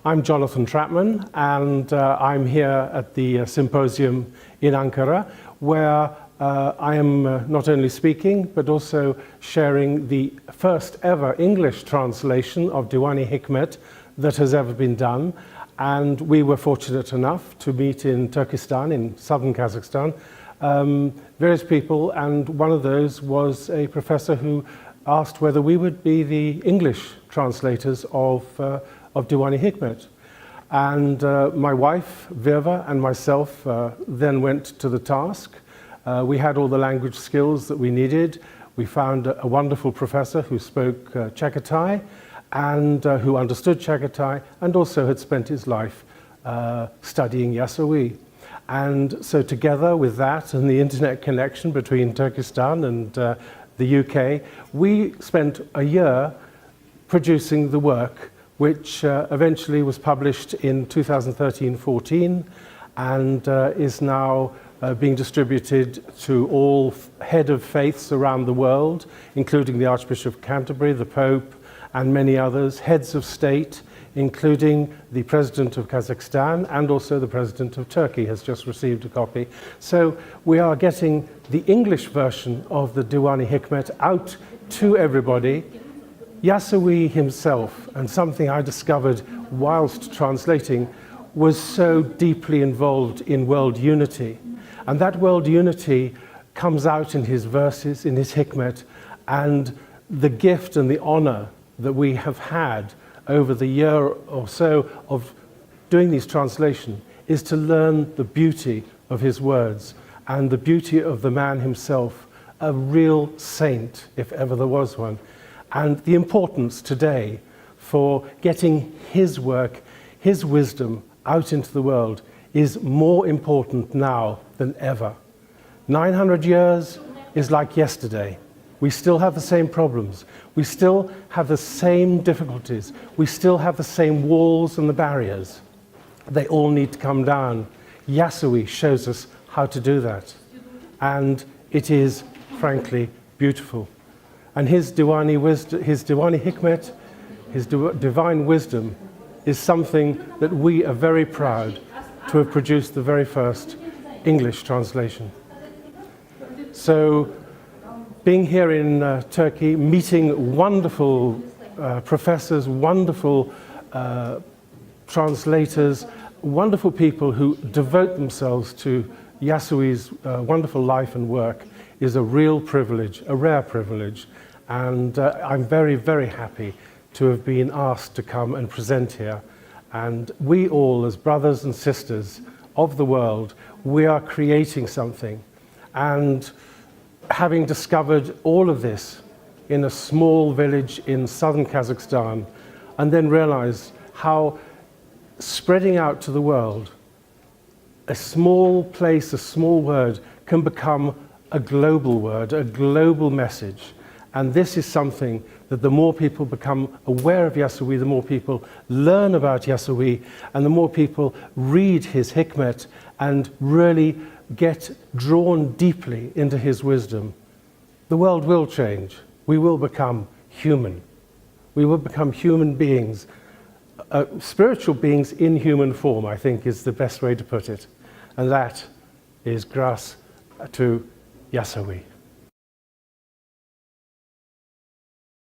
I'm Jonathan Trapman, and I'm here at the symposium in Ankara, where I am not only speaking, but also sharing the first ever English translation of Diwani Hikmet that has ever been done. And we were fortunate enough to meet in Turkestan, in southern Kazakhstan, various people, and one of those was a professor who asked whether we would be the English translators of Diwani Hikmet. And my wife, Virva, and myself then went to the task. We had all the language skills that we needed. We found a wonderful professor who spoke Chagatai and who understood Chagatai and also had spent his life studying Yassawı. And so together with that and the internet connection between Turkestan and the UK, we spent a year producing the work, which eventually was published in 2013-14 and is now being distributed to all head of faiths around the world, including the Archbishop of Canterbury, the Pope, and many others, heads of state, including the President of Kazakhstan, and also the President of Turkey has just received a copy. So we are getting the English version of the Diwani Hikmet out to everybody. Yassawı himself, and something I discovered whilst translating, was so deeply involved in world unity. And that world unity comes out in his verses, in his Hikmet, and the gift and the honor that we have had over the year or so of doing these translations is to learn the beauty of his words and the beauty of the man himself, a real saint, if ever there was one. And the importance today for getting his work, his wisdom out into the world is more important now than ever. 900 years is like yesterday. We still have the same problems. We still have the same difficulties. We still have the same walls and the barriers. They all need to come down. Yassawı shows us how to do that. And it is, frankly, beautiful. And his Diwani wisdom, his Diwani Hikmet, his divine wisdom is something that we are very proud to have produced the very first English translation. So, being here in Turkey, meeting wonderful professors, wonderful translators, wonderful people who devote themselves to Yassawı's wonderful life and work is a real privilege, a rare privilege. And I'm very, very happy to have been asked to come and present here. And we all, as brothers and sisters of the world, we are creating something. And having discovered all of this in a small village in southern Kazakhstan, and then realized how spreading out to the world, a small place, a small word can become a global word, a global message. And this is something that the more people become aware of Yassawı, the more people learn about Yassawı, and the more people read his Hikmet and really get drawn deeply into his wisdom, the world will change. We will become human. We will become human beings. Spiritual beings in human form, I think, is the best way to put it. And that is grace to Yassawı.